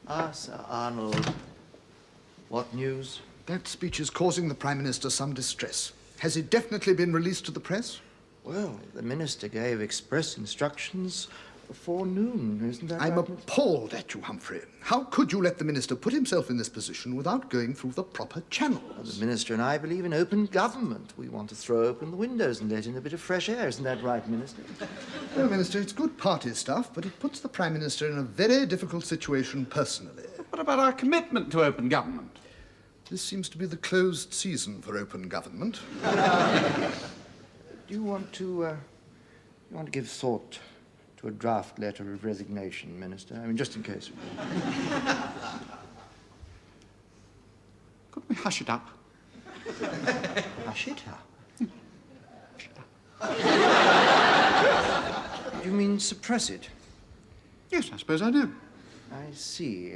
Ah, Sir Arnold. What news? That speech is causing the Prime Minister some distress. Has it definitely been released to the press? Well, the Minister gave express instructions before noon, isn't that I'm right? appalled at you, Humphrey. How could you let the Minister put himself in this position without going through the proper channels? The Minister and I believe in open government. We want to throw open the windows and let in a bit of fresh air. Isn't that right, Minister? Well, Minister, it's good party stuff, but it puts the Prime Minister in a very difficult situation personally. What about our commitment to open government? This seems to be the closed season for open government. Do you want to give thought to a draft letter of resignation, Minister? I mean, just in case. Could we hush it up? Hush it up? Do you mean suppress it? Yes, I suppose I do. I see.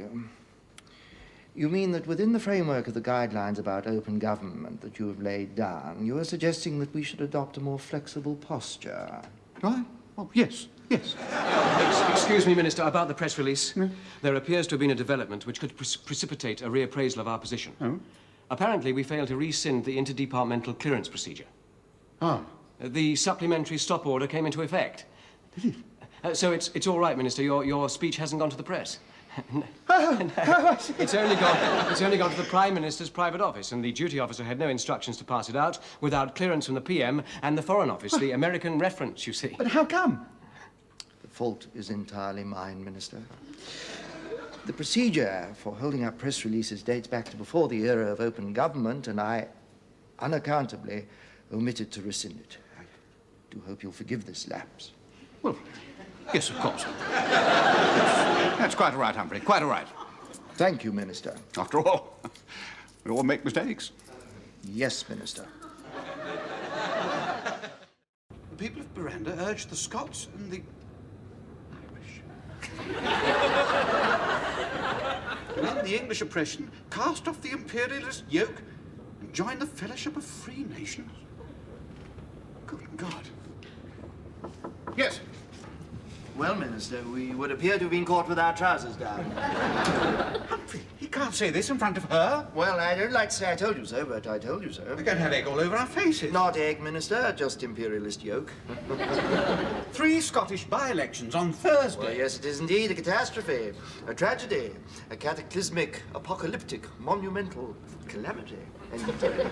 You mean that within the framework of the guidelines about open government that you have laid down, you are suggesting that we should adopt a more flexible posture? Right? Oh, yes, yes. Excuse me, Minister, about the press release. There appears to have been a development which could precipitate a reappraisal of our position. Oh? Apparently, we failed to rescind the interdepartmental clearance procedure. Oh. The supplementary stop order came into effect. Did it? So it's all right, Minister. Your speech hasn't gone to the press. It's only gone to the Prime Minister's private office, and the duty officer had no instructions to pass it out without clearance from the PM and the Foreign Office, the American reference, you see. But how come? The fault is entirely mine, Minister. The procedure for holding up press releases dates back to before the era of open government, and I unaccountably omitted to rescind it. I do hope you'll forgive this lapse. Well, yes, of course. That's quite all right, Humphrey, quite all right. Thank you, Minister. After all, we all make mistakes. Yes, Minister. The people of Miranda urge the Scots and the Irish to end the English oppression, cast off the imperialist yoke, and join the fellowship of free nations. Good God. Yes. Well, Minister, we would appear to have been caught with our trousers down. Humphrey, he can't say this in front of her. Well, I don't like to say I told you so, but I told you so. We're going to have egg all over our faces. Not egg, Minister, just imperialist yoke. 3 Scottish by-elections on Thursday. Well, yes, it is indeed a catastrophe, a tragedy, a cataclysmic, apocalyptic, monumental calamity. And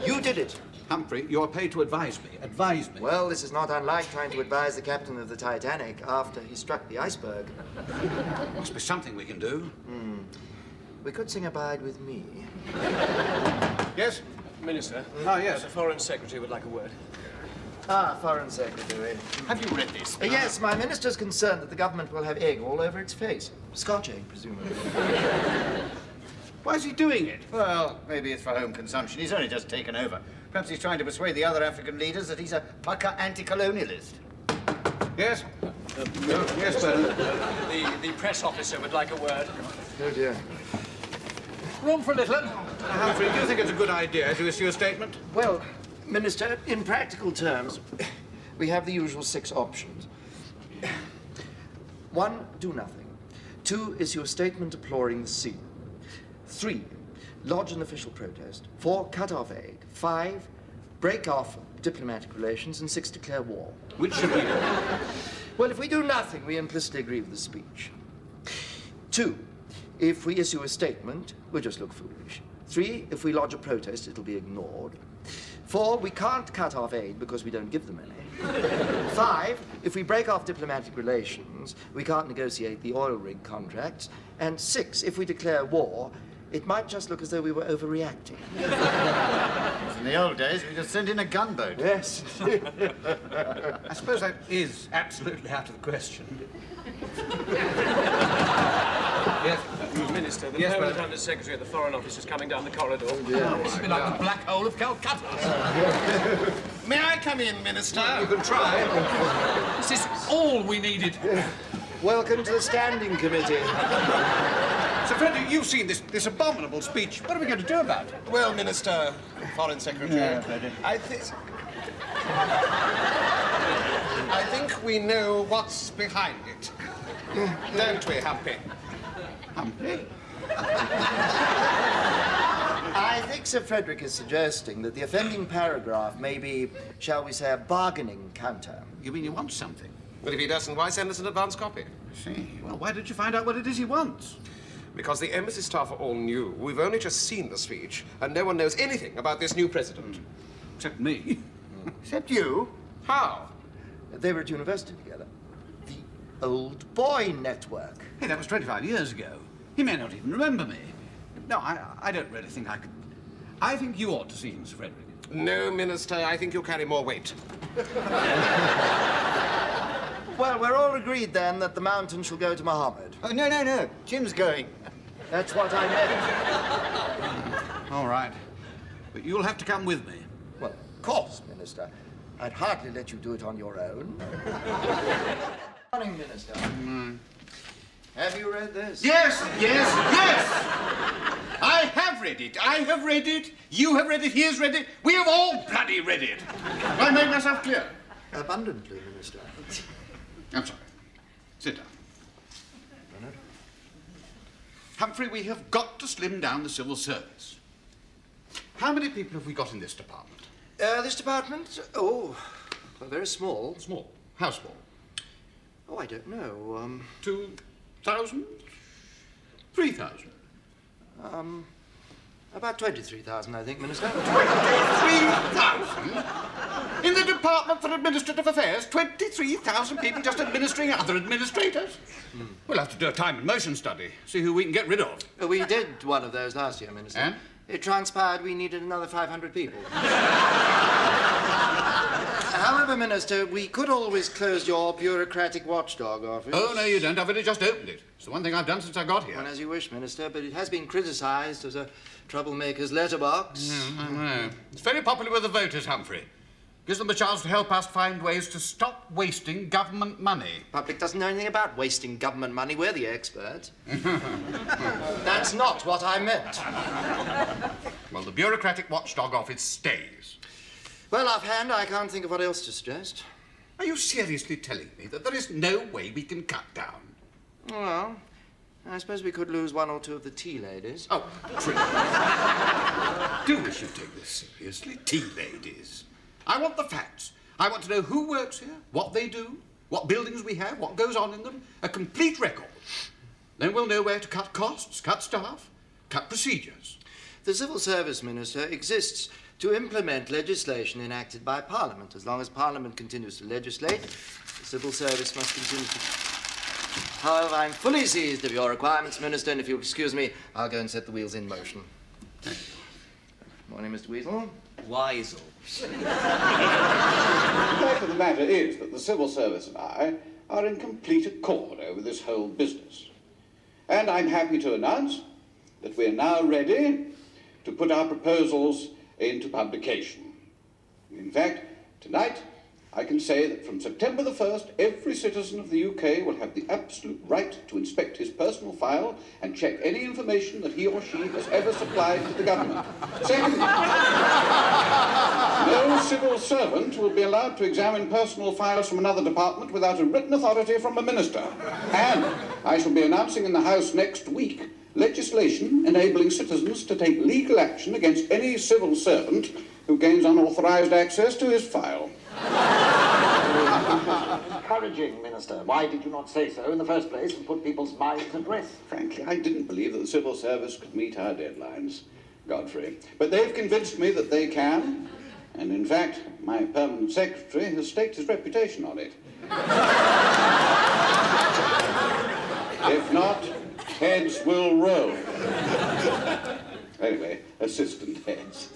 you did it. Humphrey, you're paid to advise me. Advise me. Well, this is not unlike trying to advise the captain of the Titanic after he struck the iceberg. Must be something we can do. We could sing Abide With Me. Yes? Minister? Ah, yes. The Foreign Secretary would like a word. Ah, Foreign Secretary. Have you read this? Yes, my minister's concerned that the government will have egg all over its face. Scotch egg, presumably. Why is he doing it? Well, maybe it's for home consumption. He's only just taken over. Perhaps he's trying to persuade the other African leaders that he's a pucker anti-colonialist. Yes? Yes, Bernard. The press officer would like a word. Oh, dear. Room for a little. Humphrey, do you think it's a good idea to issue a statement? Well, Minister, in practical terms, we have the usual 6 options. 1, do nothing. 2, issue a statement deploring the scene. 3, lodge an official protest. 4, cut off aid. 5, break off diplomatic relations. And 6, declare war. Which should we do? Well, if we do nothing, we implicitly agree with the speech. 2, if we issue a statement, we'll just look foolish. 3, if we lodge a protest, it'll be ignored. 4, we can't cut off aid because we don't give them any. 5, if we break off diplomatic relations, we can't negotiate the oil rig contracts. And 6, if we declare war, it might just look as though we were overreacting. In the old days, we just sent in a gunboat. Yes. I suppose that is absolutely out of the question. Yes. Minister, the Yes, permanent Bernard. Under-Secretary of the Foreign Office is coming down the corridor. It's a bit like the black hole of Calcutta. May I come in, Minister? You can try. This is all we needed. Welcome to the Standing Committee. Sir Frederick, you've seen this abominable speech. What are we going to do about it? Well, Minister, Foreign Secretary, I think we know what's behind it. Don't we, Humphrey? Humphrey? Sir Frederick is suggesting that the offending paragraph may be, shall we say, a bargaining counter. You mean he wants something? But if he doesn't, why send us an advance copy? See, well, why did you find out what it is he wants? Because the embassy staff are all new. We've only just seen the speech, and no one knows anything about this new president. Except me. Except you. How? They were at university together. The Old Boy Network. Hey, that was 25 years ago. He may not even remember me. No, I don't really think I could. I think you ought to see him, Sir Frederick. No, Minister, I think you carry more weight. Well, we're all agreed then that the mountain shall go to Mohammed. Oh, no. Jim's going. That's what I meant. All right. But you'll have to come with me. Well, of course, Minister. I'd hardly let you do it on your own. Morning, Minister. Have you read this? Yes! I have read it. I have read it. You have read it. He has read it. We have all bloody read it. Have I made myself clear? Abundantly, Minister. I'm sorry. Sit down. Bernard? Humphrey, we have got to slim down the civil service. How many people have we got in this department? This department? Oh, well, very small. Small. How small? Oh, I don't know. 2,000? 3,000? About 23,000, I think, Minister. 23,000? In the Department for Administrative Affairs, 23,000 people just administering other administrators? We'll have to do a time and motion study, see who we can get rid of. We did one of those last year, Minister. And? It transpired we needed another 500 people. However, Minister, we could always close your bureaucratic watchdog office. Oh, no, you don't. I've only just opened it. It's the one thing I've done since I got here. Well, as you wish, Minister, but it has been criticised as a troublemaker's letterbox. I know. It's very popular with the voters, Humphrey. Gives them a chance to help us find ways to stop wasting government money. Public doesn't know anything about wasting government money. We're the experts. That's not what I meant. Well, the bureaucratic watchdog office stays. Well, offhand, I can't think of what else to suggest. Are you seriously telling me that there is no way we can cut down? Well, I suppose we could lose one or two of the tea ladies. Oh, true. Do we should take this seriously? Tea ladies. I want the facts. I want to know who works here, what they do, what buildings we have, what goes on in them. A complete record. Then we'll know where to cut costs, cut staff, cut procedures. The Civil Service, Minister, exists to implement legislation enacted by Parliament. As long as Parliament continues to legislate, the Civil Service must continue to... However, I'm fully seized of your requirements, Minister, and if you'll excuse me, I'll go and set the wheels in motion. Thank you. Morning, Mr. Weasel. Weisel. The fact of the matter is that the Civil Service and I are in complete accord over this whole business. And I'm happy to announce that we're now ready to put our proposals into publication. In fact, tonight I can say that from September the 1st, every citizen of the UK will have the absolute right to inspect his personal file and check any information that he or she has ever supplied to the government. Secondly, no civil servant will be allowed to examine personal files from another department without a written authority from a minister. And I shall be announcing in the House next week legislation enabling citizens to take legal action against any civil servant who gains unauthorized access to his file. Encouraging, Minister. Why did you not say so in the first place and put people's minds at rest? Frankly, I didn't believe that the civil service could meet our deadlines, Godfrey. But they've convinced me that they can, and in fact, my permanent secretary has staked his reputation on it. If not, heads will roll. Anyway, assistant heads.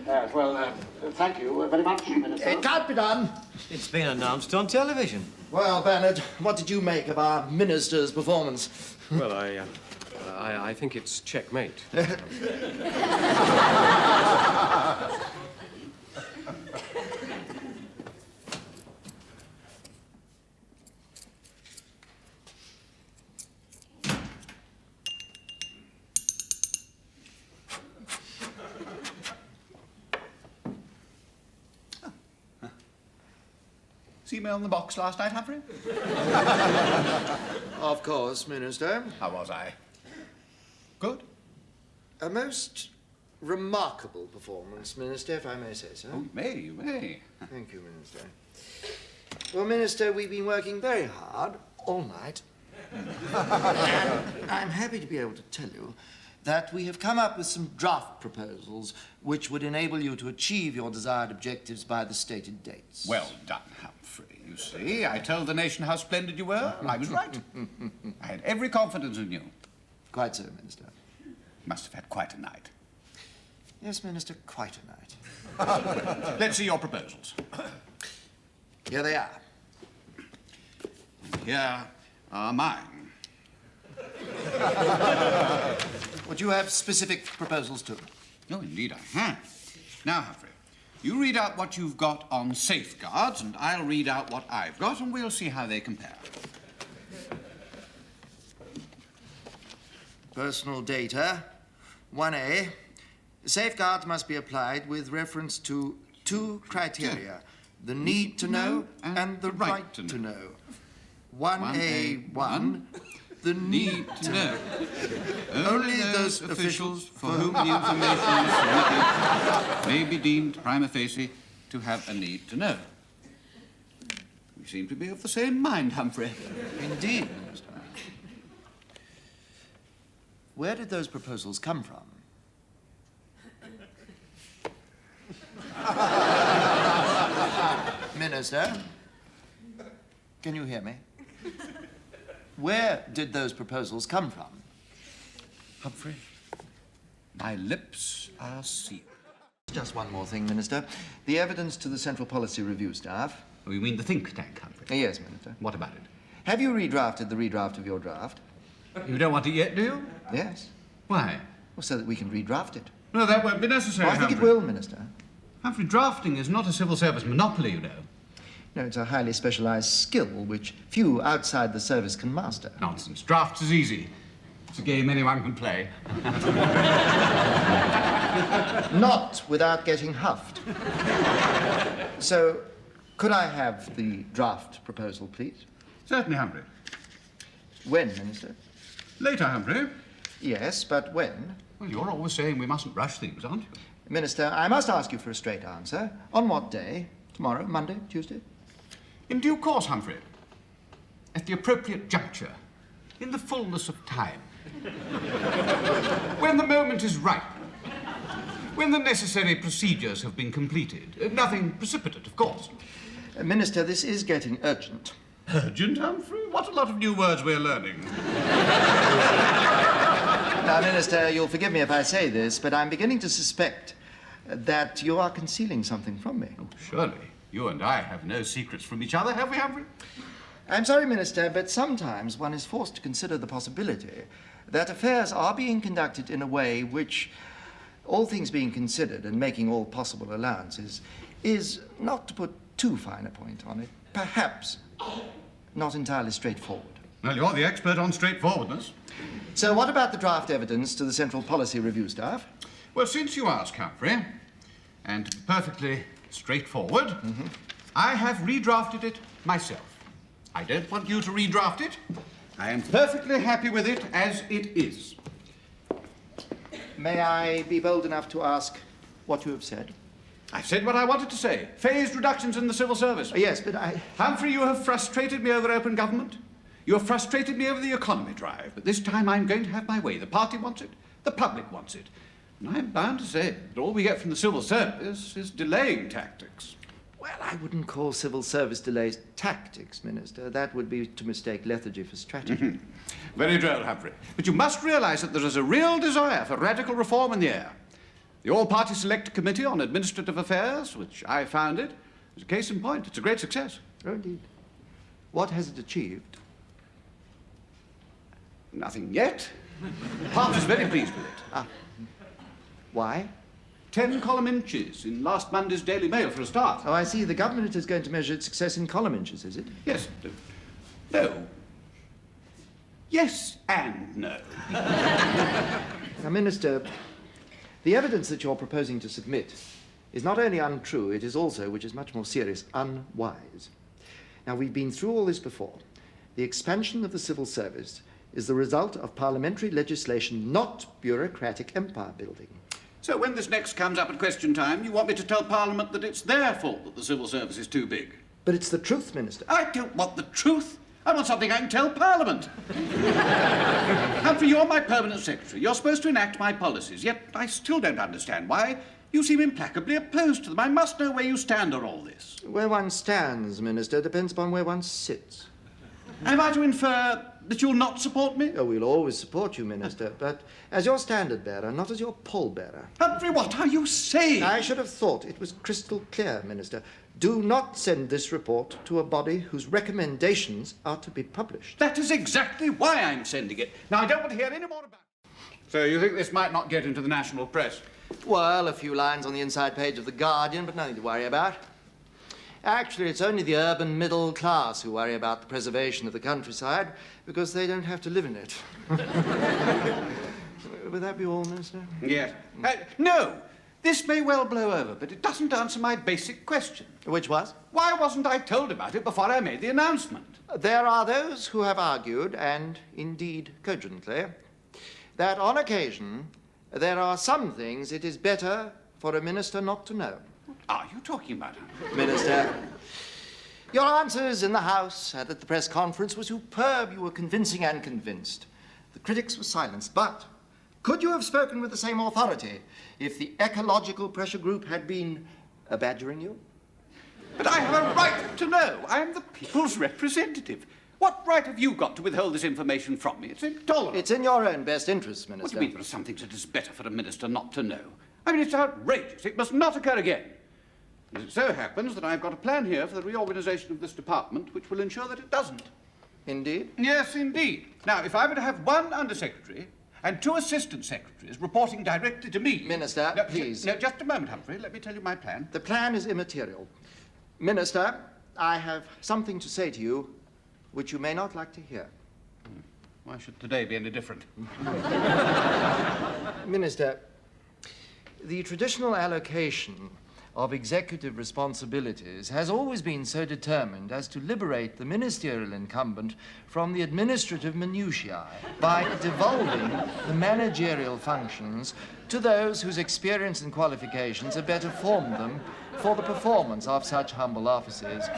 Yes, well, thank you very much, Minister. It can't be done. It's been announced on television. Well, Bernard, what did you make of our minister's performance? Well, I think it's checkmate. See me on the box last night, Humphrey? Of course, Minister. How was I? Good? A most remarkable performance, Minister, if I may say so. Oh, you may. Thank you, Minister. Well, Minister, we've been working very hard all night. And I'm happy to be able to tell you that we have come up with some draft proposals which would enable you to achieve your desired objectives by the stated dates. Well done, Humphrey. You see, I told the nation how splendid you were. I was right. I had every confidence in you. Quite so, Minister. Must have had quite a night. Yes, Minister, quite a night. Let's see your proposals. Here they are. Here are mine. Would you have specific proposals too? Oh, indeed I have. Now, Humphrey, you read out what you've got on safeguards, and I'll read out what I've got, and we'll see how they compare. Personal data. 1A. Safeguards must be applied with reference to two criteria. The need to know and the right to know. 1A1. The need to know. Only those officials for whom the information is submitted may be deemed prima facie to have a need to know. We seem to be of the same mind, Humphrey. Indeed, Minister. Where did those proposals come from? Minister, can you hear me? Where did those proposals come from? Humphrey, my lips are sealed. Just one more thing, Minister. The evidence to the Central Policy Review staff. Oh, you mean the think tank, Humphrey? Yes, Minister. What about it? Have you redrafted the redraft of your draft? You don't want it yet, do you? Yes. Why? Well, so that we can redraft it. No, that won't be necessary, I think it will, Minister. Humphrey, drafting is not a civil service monopoly, you know. No, it's a highly specialized skill which few outside the service can master. Nonsense. Drafts is easy. It's a game anyone can play. Not without getting huffed. So, could I have the draft proposal, please? Certainly, Humphrey. When, Minister? Later, Humphrey. Yes, but when? Well, you're always saying we mustn't rush things, aren't you? Minister, I must ask you for a straight answer. On what day? Tomorrow, Monday, Tuesday? In due course, Humphrey. At the appropriate juncture. In the fullness of time. When the moment is ripe. When the necessary procedures have been completed. Nothing precipitate, of course. Minister, this is getting urgent. Urgent, Humphrey? What a lot of new words we're learning. Now, Minister, you'll forgive me if I say this, but I'm beginning to suspect that you are concealing something from me. Oh, surely. You and I have no secrets from each other, have we, Humphrey? I'm sorry, Minister, but sometimes one is forced to consider the possibility that affairs are being conducted in a way which, all things being considered and making all possible allowances, is, not to put too fine a point on it, perhaps not entirely straightforward. Well, you're the expert on straightforwardness. So what about the draft evidence to the Central Policy Review staff? Well, since you ask, Humphrey, and to be perfectly straightforward, I have redrafted it myself. I don't want you to redraft it. I am perfectly happy with it as it is. May I be bold enough to ask what you have said? I've said what I wanted to say. Phased reductions in the civil service. Yes, but Humphrey, you have frustrated me over open government. You have frustrated me over the economy drive. But this time I'm going to have my way. The party wants it. The public wants it. And I'm bound to say that all we get from the civil service is delaying tactics. Well, I wouldn't call civil service delays tactics, Minister. That would be to mistake lethargy for strategy. Very droll, Humphrey. But you must realise that there is a real desire for radical reform in the air. The All-Party Select Committee on Administrative Affairs, which I founded, is a case in point. It's a great success. Oh, indeed. What has it achieved? Nothing yet. Hart is very pleased with it. Ah. Why? 10 column inches in last Monday's Daily Mail for a start. Oh, I see. The government is going to measure its success in column inches, is it? Yes. No. Yes and no. Now, Minister, the evidence that you're proposing to submit is not only untrue, it is also, which is much more serious, unwise. Now, we've been through all this before. The expansion of the civil service is the result of parliamentary legislation, not bureaucratic empire building. So when this next comes up at question time, you want me to tell Parliament that it's their fault that the civil service is too big? But it's the truth, Minister. I don't want the truth. I want something I can tell Parliament. Humphrey, you're my permanent secretary. You're supposed to enact my policies, yet I still don't understand why you seem implacably opposed to them. I must know where you stand on all this. Where one stands, Minister, depends upon where one sits. Am I to infer that you'll not support me? Oh, we'll always support you, Minister, but as your standard-bearer, not as your pall-bearer. Humphrey, what are you saying? I should have thought it was crystal clear, Minister. Do not send this report to a body whose recommendations are to be published. That is exactly why I'm sending it. Now, I don't want to hear any more about it. So you think this might not get into the national press? Well, a few lines on the inside page of The Guardian, but nothing to worry about. Actually, it's only the urban middle class who worry about the preservation of the countryside because they don't have to live in it. Would that be all, Minister? Yes. No, this may well blow over, but it doesn't answer my basic question. Which was? Why wasn't I told about it before I made the announcement? There are those who have argued, and indeed cogently, that on occasion there are some things it is better for a minister not to know. What are you talking about? Minister, your answers in the House and at the press conference were superb. You were convincing and convinced. The critics were silenced, but could you have spoken with the same authority if the ecological pressure group had been badgering you? But I have a right to know. I am the people's representative. What right have you got to withhold this information from me? It's intolerable. It's in your own best interest, Minister. What do you mean there are some things it is better for a minister not to know? I mean, it's outrageous. It must not occur again. And it so happens that I've got a plan here for the reorganization of this department which will ensure that it doesn't. Indeed? Yes, indeed. Now, if I were to have one undersecretary and two assistant secretaries reporting directly to me... Minister, no, please. No, just a moment, Humphrey. Let me tell you my plan. The plan is immaterial. Minister, I have something to say to you which you may not like to hear. Why should today be any different? Minister, the traditional allocation of executive responsibilities has always been so determined as to liberate the ministerial incumbent from the administrative minutiae by devolving the managerial functions to those whose experience and qualifications have better formed them for the performance of such humble offices,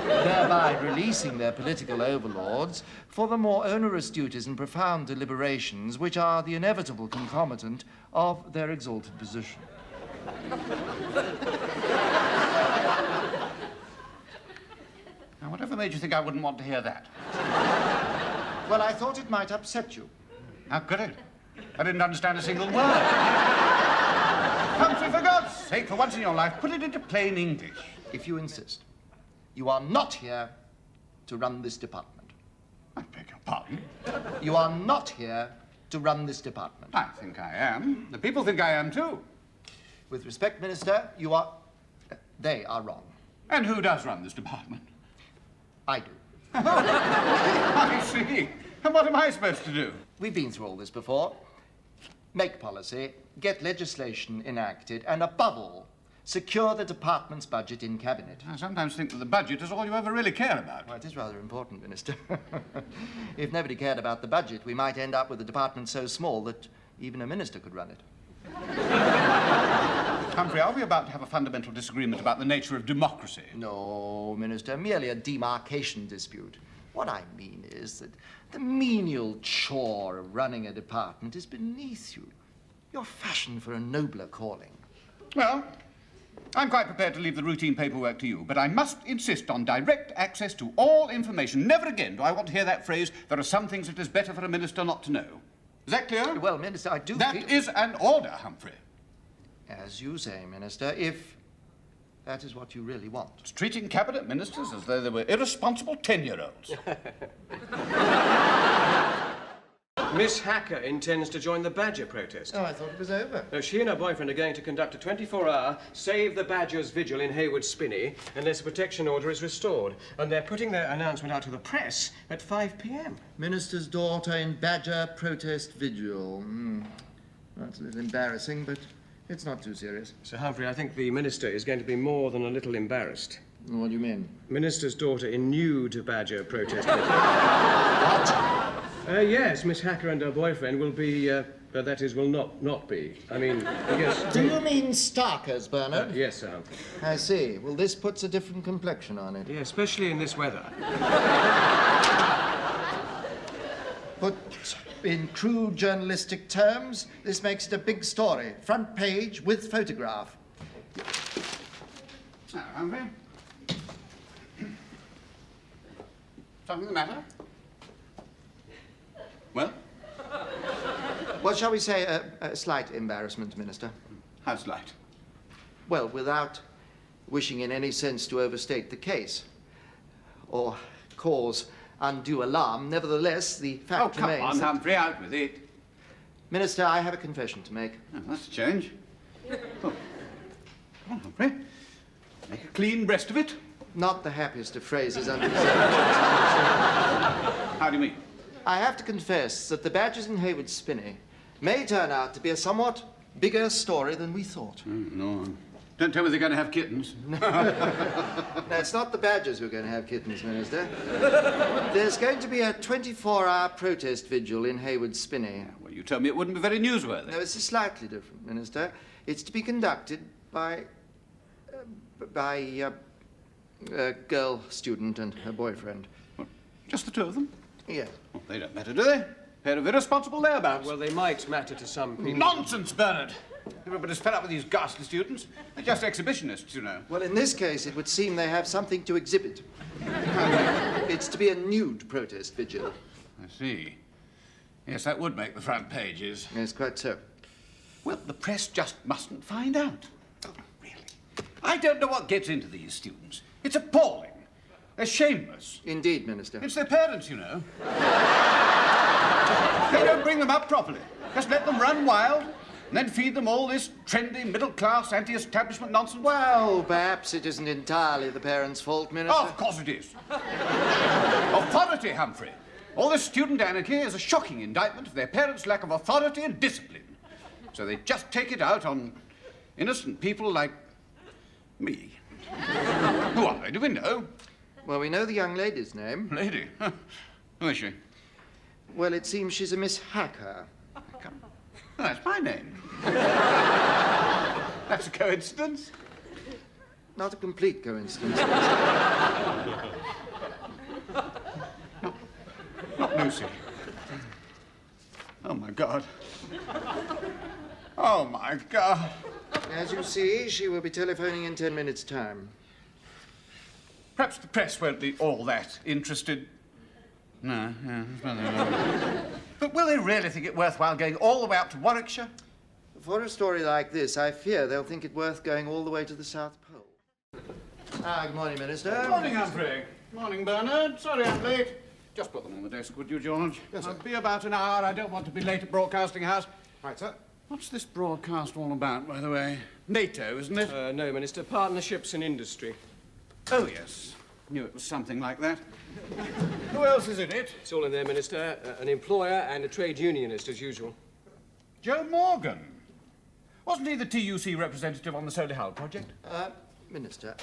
thereby releasing their political overlords for the more onerous duties and profound deliberations which are the inevitable concomitant of their exalted position. Now, whatever made you think I wouldn't want to hear that? Well, I thought it might upset you. How could it? I didn't understand a single word. Humphrey, for God's sake, for once in your life, put it into plain English. If you insist. You are not here to run this department. I beg your pardon? You are not here to run this department. I think I am. The people think I am, too. With respect, Minister, you are... they are wrong. And who does run this department? I do. I see. And what am I supposed to do? We've been through all this before. Make policy, get legislation enacted, and above all, secure the department's budget in Cabinet. I sometimes think that the budget is all you ever really care about. Well, it is rather important, Minister. If nobody cared about the budget, we might end up with a department so small that even a minister could run it. Humphrey, are we about to have a fundamental disagreement about the nature of democracy? No, Minister, merely a demarcation dispute. What I mean is that the menial chore of running a department is beneath you. You're fashioned for a nobler calling. Well, I'm quite prepared to leave the routine paperwork to you, but I must insist on direct access to all information. Never again do I want to hear that phrase, there are some things it is better for a minister not to know. Is that clear? Well, Minister, I do That feel... is an order, Humphrey. As you say, Minister, if that is what you really want. It's treating cabinet ministers as though they were irresponsible 10-year-olds. Miss Hacker intends to join the Badger protest. Oh, I thought it was over. No, she and her boyfriend are going to conduct a 24-hour Save the Badgers vigil in Hayward Spinney unless a protection order is restored. And they're putting their announcement out to the press at 5 p.m. Minister's daughter in Badger protest vigil. That's a little embarrassing, but it's not too serious. Sir Humphrey, I think the minister is going to be more than a little embarrassed. What do you mean? Minister's daughter in nude Badger protest vigil. What? Yes, Miss Hacker and her boyfriend will be, that is, will not be. I mean, yes. Do you mean Starkers, Bernard? Yes, Sir Humphrey. I see. Well, this puts a different complexion on it. Yeah, especially in this weather. Put in true journalistic terms, this makes it a big story. Front page with photograph. Now, Humphrey. Something the matter? Well, Well, shall we say a slight embarrassment, Minister? how slight? Well, without wishing in any sense to overstate the case or cause undue alarm, nevertheless, the Oh, fact come remains on, that- Humphrey, out with it. Minister, I have a confession to make. Oh, that's a change. Oh. Come on, Humphrey. Make a clean breast of it. Not the happiest of phrases under the How do you mean? I have to confess that the badges in Hayward Spinney may turn out to be a somewhat bigger story than we thought. No. Don't tell me they're going to have kittens. No, it's not the badgers who are going to have kittens, Minister. There's going to be a 24-hour protest vigil in Hayward Spinney. Well, you told me it wouldn't be very newsworthy. No, it's slightly different, Minister. It's to be conducted by a girl student and her boyfriend. What, just the two of them? Yes. Well, they don't matter, do they? Pair of irresponsible layabouts. Well, they might matter to some people. Nonsense, Bernard! Everybody's fed up with these ghastly students. They're just exhibitionists, you know. Well, in this case, it would seem they have something to exhibit. It's to be a nude protest vigil. I see. Yes, that would make the front pages. Yes, quite so. Well, the press just mustn't find out. Oh, really? I don't know what gets into these students. It's appalling. They're shameless. Indeed, Minister. It's their parents, you know. They don't bring them up properly. Just let them run wild and then feed them all this trendy, middle-class, anti-establishment nonsense. Well, perhaps it isn't entirely the parents' fault, Minister. Oh, of course it is. Authority, Humphrey. All this student anarchy is a shocking indictment of their parents' lack of authority and discipline. So they just take it out on innocent people like me. Who are they? Do we know? Well, we know the young lady's name. Lady? Huh. Who is she? Well, it seems she's a Miss Hacker. Oh, that's my name. That's a coincidence. Not a complete coincidence. Not Lucy. Oh, my God. Oh, my God. As you see, she will be telephoning in 10 minutes' time. Perhaps the press won't be all that interested. No, yeah. But will they really think it worthwhile going all the way up to Warwickshire? For a story like this, I fear they'll think it worth going all the way to the South Pole. Good morning, Minister. Morning, Humphrey. Morning, Bernard. Sorry I'm late. Just put them on the desk, would you, George? Yes, sir. I'll be about an hour. I don't want to be late at Broadcasting House. Right, sir. What's this broadcast all about, by the way? NATO, isn't it? No, Minister. Partnerships and industry. Oh, yes. Knew it was something like that. Who else is in it? It's all in there, Minister. An employer and a trade unionist, as usual. Joe Morgan. Wasn't he the TUC representative on the Solehal project? Minister,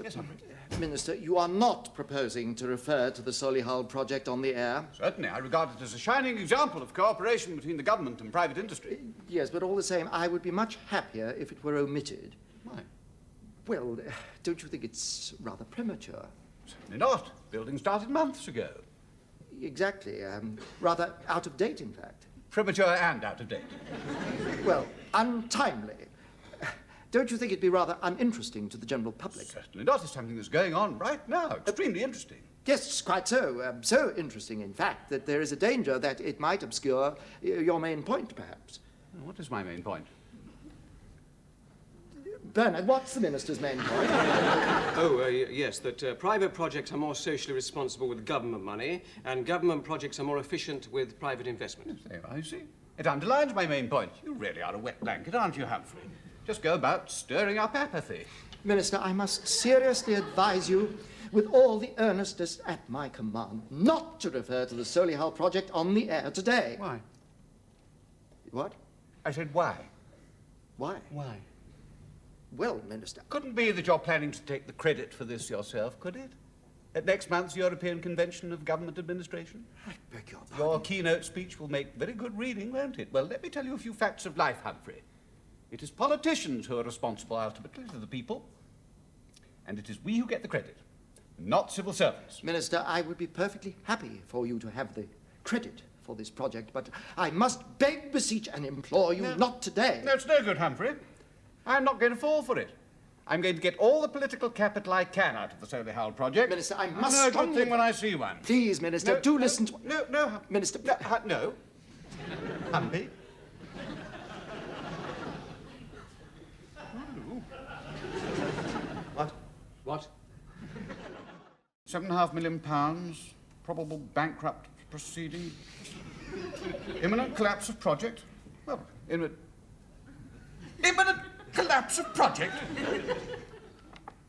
Yes, Humphrey. Minister, you are not proposing to refer to the Solehal project on the air? Certainly. I regard it as a shining example of cooperation between the government and private industry. Yes, but all the same, I would be much happier if it were omitted. Why? Well, don't you think it's rather premature? Certainly not. Building started months ago. Exactly. Rather out of date, in fact. Premature and out of date. Well, untimely. Don't you think it'd be rather uninteresting to the general public? Certainly not. It's something that's going on right now. Extremely interesting. Yes, quite so. So interesting, in fact, that there is a danger that it might obscure your main point, perhaps. What is my main point? Bernard, what's the Minister's main point? Yes, that private projects are more socially responsible with government money, and government projects are more efficient with private investment. There I see. It underlines my main point. You really are a wet blanket, aren't you, Humphrey? Just go about stirring up apathy. Minister, I must seriously advise you, with all the earnestness at my command, not to refer to the Solehal project on the air today. Why? What? I said why. Why? Why? Well, Minister, Couldn't be that you're planning to take the credit for this yourself, could it? at next month's European Convention of Government Administration? I beg your pardon. Your keynote speech will make very good reading, won't it? Well, let me tell you a few facts of life, Humphrey. It is politicians who are responsible ultimately to the people, and it is we who get the credit, not civil servants. Minister, I would be perfectly happy for you to have the credit for this project, but I must beg, beseech, and implore you not today. No, it's no good, Humphrey. I'm not going to fall for it. I'm going to get all the political capital I can out of the Solehal project. Minister, I must know a good strongly... thing when I see one. Please, Minister, do listen to... No, Minister... No. Humphrey. What? £7.5 million, probable bankrupt proceeding, imminent collapse of project. Well, imminent collapse of project?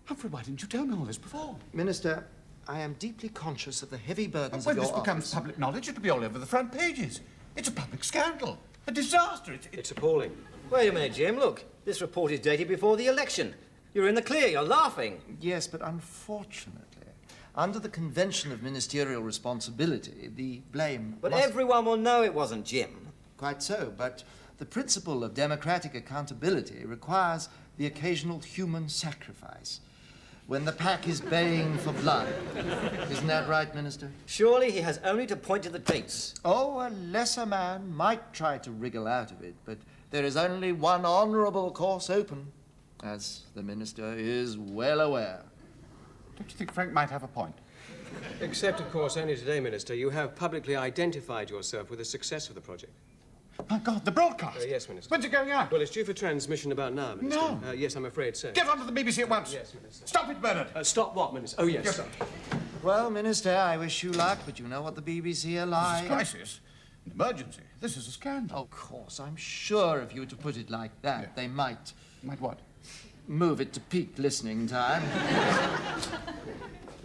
Humphrey, why didn't you tell me all this before? Minister, I am deeply conscious of the heavy burdens When of this your becomes office. public knowledge, it'll be all over the front pages. It's a public scandal, a disaster. It's appalling. Wait a minute, Jim. Look, this report is dated before the election. You're in the clear. You're laughing. Yes, but unfortunately, under the Convention of Ministerial Responsibility, the blame But must... everyone will know it wasn't Jim. Quite so, but the principle of democratic accountability requires the occasional human sacrifice when the pack is baying for blood. Isn't that right, Minister? Surely he has only to point to the dates. Oh, a lesser man might try to wriggle out of it, but there is only one honourable course open, as the Minister is well aware. Don't you think Frank might have a point? Except, of course, only today, Minister, you have publicly identified yourself with the success of the project. My God, the broadcast! Yes, Minister. When's it going out? Well, it's due for transmission about now, Minister. No. Yes, I'm afraid so. Get onto the BBC at once. Yes, Minister. Stop it, Bernard. Stop what, Minister? Oh, yes. Yes, sir. Well, Minister, I wish you luck, but you know what the BBC are This like. is crisis. An emergency. This is a scandal. Of course, I'm sure if you were to put it like that, Yeah. they might Might what? move it to peak listening time.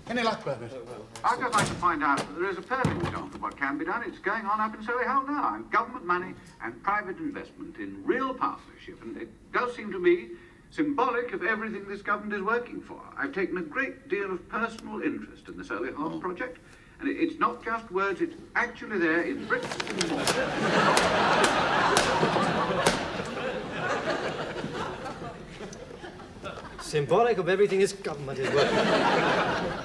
Any luck, Bernard? I'd just like to find out that there is a perfect example of what can be done. It's going on up in Solehal now, and government money and private investment in real partnership, and it does seem to me symbolic of everything this government is working for. I've taken a great deal of personal interest in the Solehal project, and it's not just words, it's actually there in bricks and mortar. Symbolic of everything this government is working on.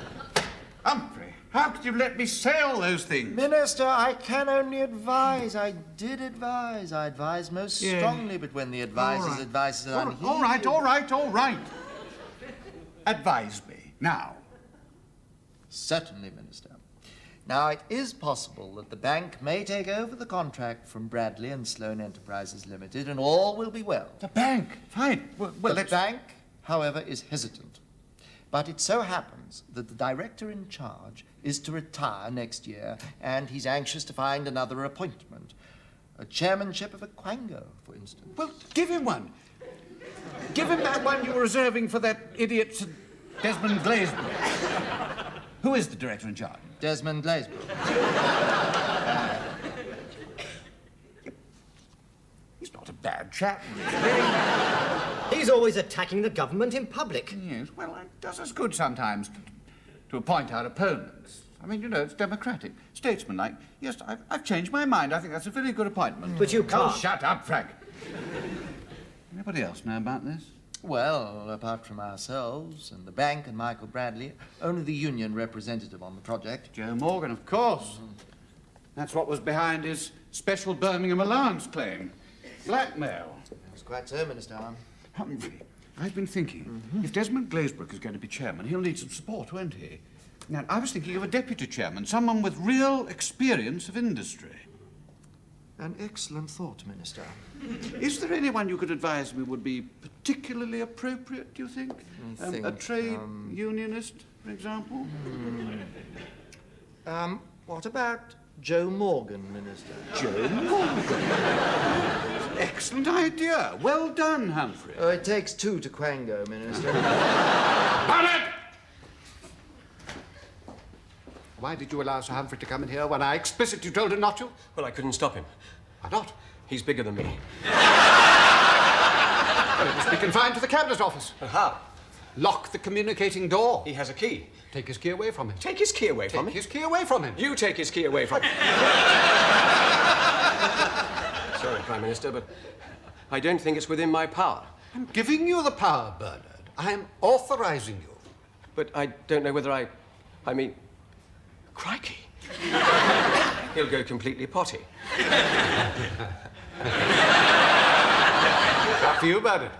Humphrey, how could you let me say all those things? Minister, I can only advise. I did advise. I advised most Yeah. strongly, but when the advisor's advice is unheeded... All right. Advise me, now. Certainly, Minister. Now, it is possible that the bank may take over the contract from Bradley and Sloan Enterprises Limited, and all will be well. The bank? Fine. Well, The let's... bank, however, is hesitant. But it so happens that the director in charge is to retire next year, and he's anxious to find another appointment. A chairmanship of a quango, for instance. Well, give him one. Give him that one you were reserving for that idiot Desmond Glazebrook. Who is the director in charge? Desmond Glazebrook. He's not a bad chap. He's always attacking the government in public. Yes, well, it does us good sometimes to appoint our opponents. I mean, you know, it's democratic, statesmanlike. Yes, I've changed my mind. I think that's a very good appointment. But you can't. Oh, shut up, Frank. Anybody else know about this? Well, apart from ourselves and the bank and Michael Bradley, only the union representative on the project. Joe Morgan, of course. That's what was behind his special Birmingham allowance claim. Blackmail. That's quite so, Minister. Humphrey, I've been thinking, if Desmond Glazebrook is going to be chairman, he'll need some support, won't he? Now, I was thinking of a deputy chairman, someone with real experience of industry. An excellent thought, Minister. Is there anyone you could advise me would be particularly appropriate, do you think? A trade unionist, for example? What about Joe Morgan, Minister? Joe Morgan? Excellent idea. Well done, Humphrey. Oh, it takes two to quango, Minister. Bernard! Why did you allow Sir Humphrey to come in here when I explicitly told him not to? Well, I couldn't stop him. Why not? He's bigger than me. Well, it must be confined to the Cabinet Office. How? Lock the communicating door. He has a key. Take his key away from him. Take his key away from him? Take his key away from him. You take his key away from him. Sorry, Prime Minister, but I don't think it's within my power. I'm giving you the power, Bernard. I am authorizing you. But I don't know whether I mean, crikey. He'll go completely potty. After you, Bernard.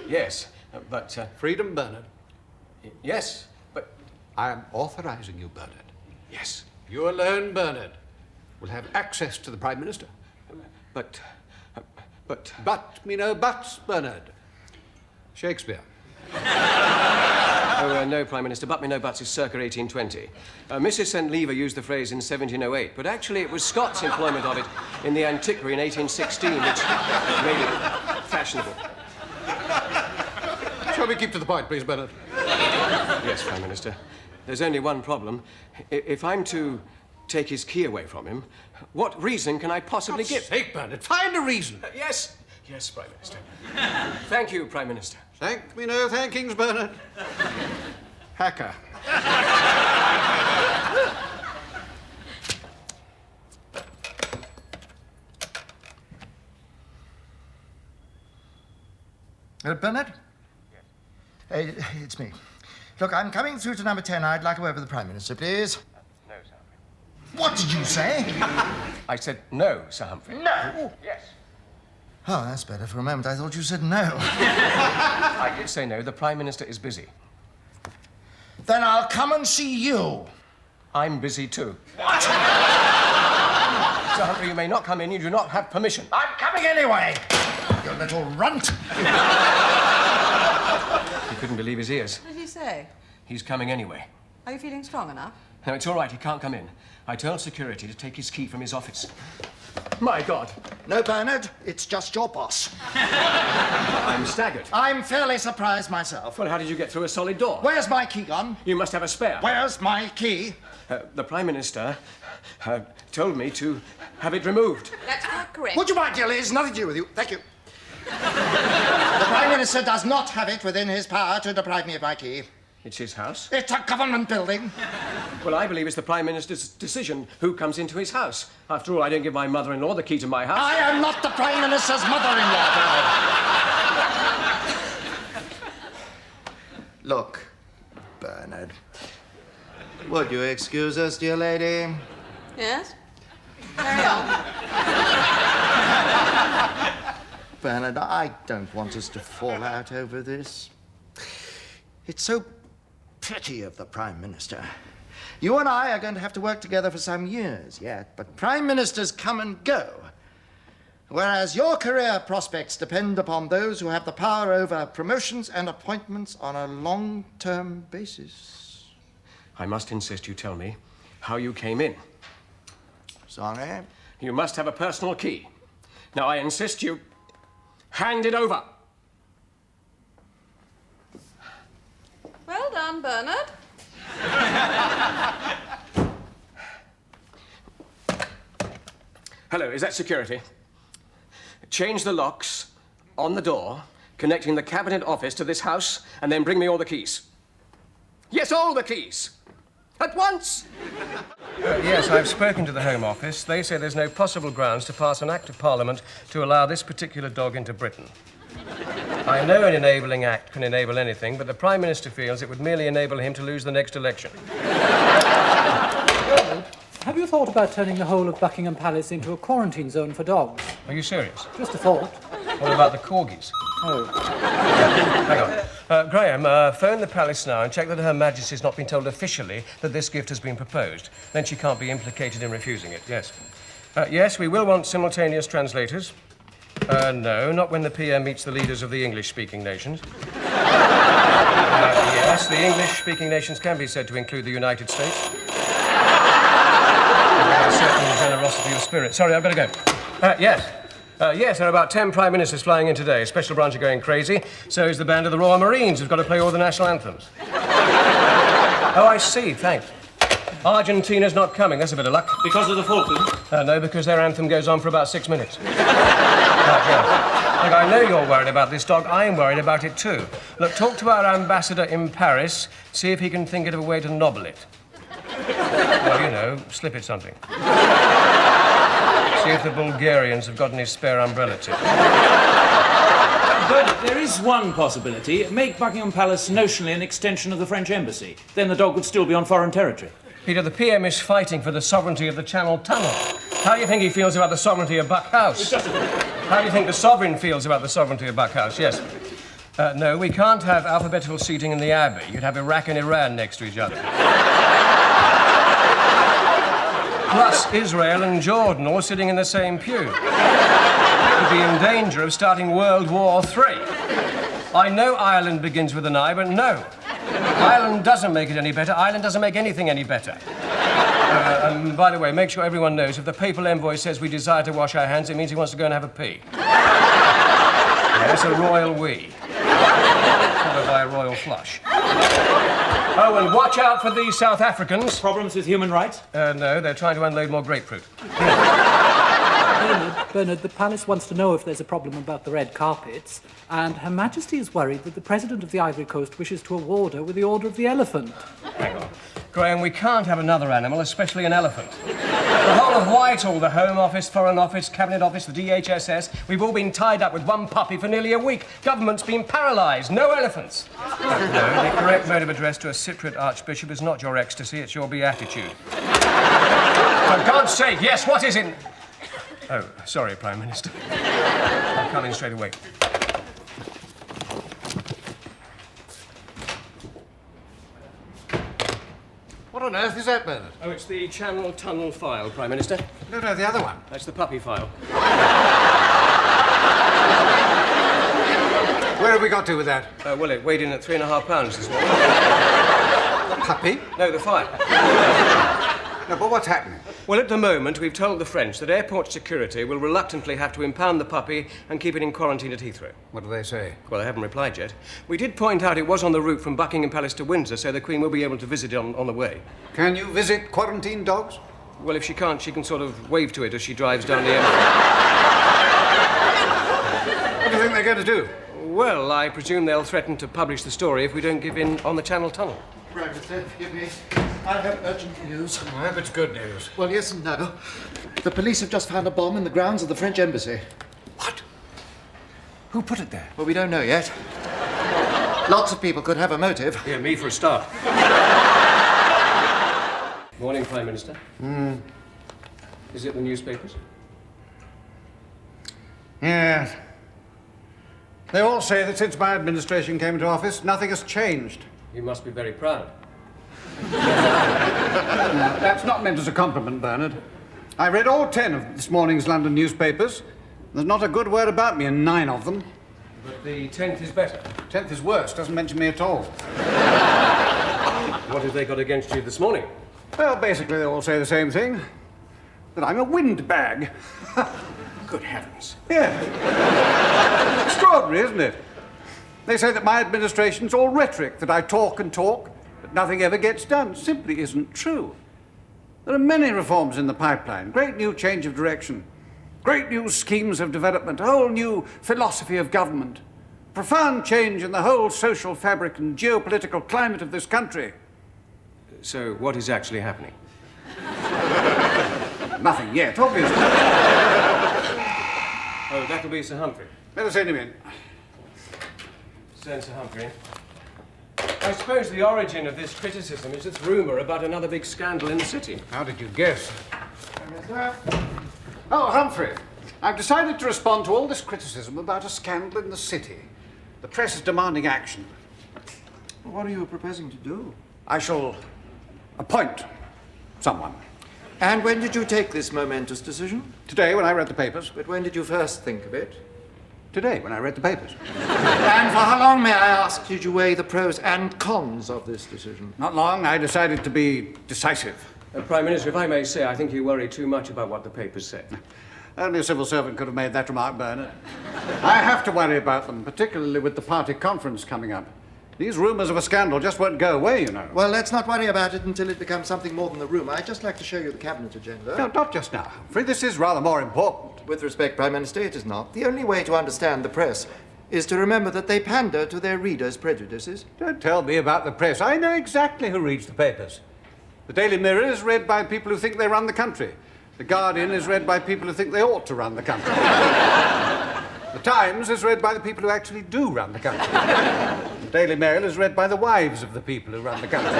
Yes, but... Freedom, Bernard. Yes, but... I am authorizing you, Bernard. Yes. You alone, Bernard, will have access to the Prime Minister. But... But me no buts, Bernard. Shakespeare. No, Prime Minister. But me no buts is circa 1820. Mrs. St. Lever used the phrase in 1708, but actually it was Scott's employment of it in the Antiquary in 1816, which made it fashionable. Shall we keep to the point, please, Bernard? Yes, Prime Minister. There's only one problem. If I'm to take his key away from him, what reason can I possibly give? Sake, Bernard, find a reason. Yes, Prime Minister. Thank you, Prime Minister. Thank me no thankings, Bernard. Hacker. Bernard? Yes. It's me. Look, I'm coming through to number 10. I'd like a word with the Prime Minister, please. No, Sir Humphrey. What did you say? I said no, Sir Humphrey. No? Yes. Oh, that's better. For a moment, I thought you said no. I did say no. The Prime Minister is busy. Then I'll come and see you. I'm busy too. What? Sir Humphrey, you may not come in. You do not have permission. I'm coming anyway. You little runt. He couldn't believe his ears. What did he say? He's coming anyway. Are you feeling strong enough? No, it's all right. He can't come in. I told security to take his key from his office. My God. No, Bernard, it's just your boss. I'm staggered. I'm fairly surprised myself. Well, how did you get through a solid door? Where's my key gone? You must have a spare. Where's my key? The Prime Minister told me to have it removed. That's not correct. Would you mind, dear Liz? Nothing to do with you. Thank you. The Prime Minister does not have it within his power to deprive me of my key. It's his house. It's a government building. Well, I believe it's the Prime Minister's decision who comes into his house. After all, I don't give my mother-in-law the key to my house. I am not the Prime Minister's mother-in-law, Bernard. Look, Bernard. Would you excuse us, dear lady? Yes? Carry on. Bernard, I don't want us to fall out over this. It's so petty of the Prime Minister. You and I are going to have to work together for some years yet, but Prime Ministers come and go. Whereas your career prospects depend upon those who have the power over promotions and appointments on a long-term basis. I must insist you tell me how you came in. Sorry? You must have a personal key. Now, I insist you hand it over. Well done, Bernard. Hello, is that security? Change the locks on the door, connecting the Cabinet Office to this house, and then bring me all the keys. Yes, all the keys. At once! Yes, I've spoken to the Home Office. They say there's no possible grounds to pass an Act of Parliament to allow this particular dog into Britain. I know an enabling act can enable anything, but the Prime Minister feels it would merely enable him to lose the next election. Have you thought about turning the whole of Buckingham Palace into a quarantine zone for dogs? Are you serious? Just a thought. What about the corgis? Oh. Hang on. Graham, phone the palace now and check that Her Majesty's not been told officially that this gift has been proposed. Then she can't be implicated in refusing it, yes. Yes, we will want simultaneous translators. No, not when the PM meets the leaders of the English-speaking nations. Yes, the English-speaking nations can be said to include the United States. A certain generosity of spirit. Sorry, I've got to go. Yes, there are about 10 Prime Ministers flying in today. Special branch are going crazy. So is the band of the Royal Marines, who've got to play all the national anthems. Oh, I see, thanks. Argentina's not coming, that's a bit of luck. Because of the Falklands? No, because their anthem goes on for about 6 minutes. Right, yeah. Look, I know you're worried about this dog. I'm worried about it too. Look, talk to our ambassador in Paris, see if he can think of a way to nobble it. Well, you know, slip it something. See if the Bulgarians have got any spare umbrella tips. But there is one possibility. Make Buckingham Palace notionally an extension of the French embassy. Then the dog would still be on foreign territory. Peter, the PM is fighting for the sovereignty of the Channel Tunnel. How do you think he feels about the sovereignty of Buck House? How do you think the sovereign feels about the sovereignty of Buck House? Yes. No, we can't have alphabetical seating in the Abbey. You'd have Iraq and Iran next to each other. Plus Israel and Jordan all sitting in the same pew. We'd be in danger of starting World War III. I know Ireland begins with an I, but no. Ireland doesn't make it any better. Ireland doesn't make anything any better. And by the way, make sure everyone knows if the papal envoy says we desire to wash our hands, it means he wants to go and have a pee. Yes, a royal wee. Followed by a royal flush. Oh, and watch out for these South Africans. Problems with human rights? No, they're trying to unload more grapefruit. Bernard, the palace wants to know if there's a problem about the red carpets, and Her Majesty is worried that the President of the Ivory Coast wishes to award her with the Order of the Elephant. Hang on. Graham, we can't have another animal, especially an elephant. The whole of Whitehall, the Home Office, Foreign Office, Cabinet Office, the DHSS, we've all been tied up with one puppy for nearly a week. Government's been paralysed. No elephants. No, the correct mode of address to a Cypriot archbishop is not your ecstasy, it's your beatitude. For God's sake, yes, what is it? Oh, sorry, Prime Minister. I'm coming straight away. What on earth is that, Bernard? Oh, it's the Channel Tunnel file, Prime Minister. No, the other one. That's the puppy file. Where have we got to with that? Well, it weighed in at 3.5 pounds this morning. The puppy? No, the file. No, but what's happening? Well, at the moment, we've told the French that airport security will reluctantly have to impound the puppy and keep it in quarantine at Heathrow. What do they say? Well, they haven't replied yet. We did point out it was on the route from Buckingham Palace to Windsor, so the Queen will be able to visit it on the way. Can you visit quarantine dogs? Well, if she can't, she can sort of wave to it as she drives down the M. What do you think they're going to do? Well, I presume they'll threaten to publish the story if we don't give in on the Channel Tunnel. Prime Minister, forgive me. I have urgent news. I hope it's good news. Well, yes and no. The police have just found a bomb in the grounds of the French embassy. What? Who put it there? Well, we don't know yet. Lots of people could have a motive. Yeah, me for a start. Morning, Prime Minister. Is it the newspapers? Yes. They all say that since my administration came into office, nothing has changed. You must be very proud. That's not meant as a compliment, Bernard. I read all 10 of this morning's London newspapers. There's not a good word about me in 9 of them. But the 10th is better. 10th is worse, doesn't mention me at all. What have they got against you this morning? Well, basically they all say the same thing. That I'm a windbag. Good heavens. Yeah. Extraordinary, isn't it? They say that my administration's all rhetoric, that I talk and talk, but nothing ever gets done. Simply isn't true. There are many reforms in the pipeline, great new change of direction, great new schemes of development, a whole new philosophy of government, profound change in the whole social fabric and geopolitical climate of this country. So what is actually happening? Nothing yet, obviously. Oh, that'll be Sir Humphrey. Let us send him in. Sir Humphrey. I suppose the origin of this criticism is this rumour about another big scandal in the city. How did you guess? Oh, Humphrey, I've decided to respond to all this criticism about a scandal in the city. The press is demanding action. What are you proposing to do? I shall appoint someone. And when did you take this momentous decision? Today, when I read the papers. But when did you first think of it? Today, when I read the papers. And for how long, may I ask, did you weigh the pros and cons of this decision? Not long. I decided to be decisive. Prime Minister, if I may say, I think you worry too much about what the papers say. Only a civil servant could have made that remark, Bernard. I have to worry about them, particularly with the party conference coming up. These rumours of a scandal just won't go away, you know. Well, let's not worry about it until it becomes something more than a rumour. I'd just like to show you the cabinet agenda. No, not just now, Humphrey. This is rather more important. With respect, Prime Minister, it is not. The only way to understand the press is to remember that they pander to their readers' prejudices. Don't tell me about the press. I know exactly who reads the papers. The Daily Mirror is read by people who think they run the country. The Guardian is read by people who think they ought to run the country. The Times is read by the people who actually do run the country. The Daily Mail is read by the wives of the people who run the country.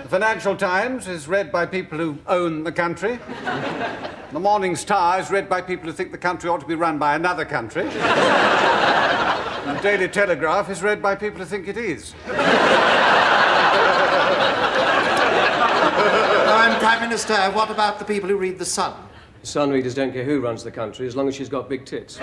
The Financial Times is read by people who own the country. The Morning Star is read by people who think the country ought to be run by another country. And the Daily Telegraph is read by people who think it is. And Prime Minister, what about the people who read The Sun? Sun readers don't care who runs the country as long as she's got big tits.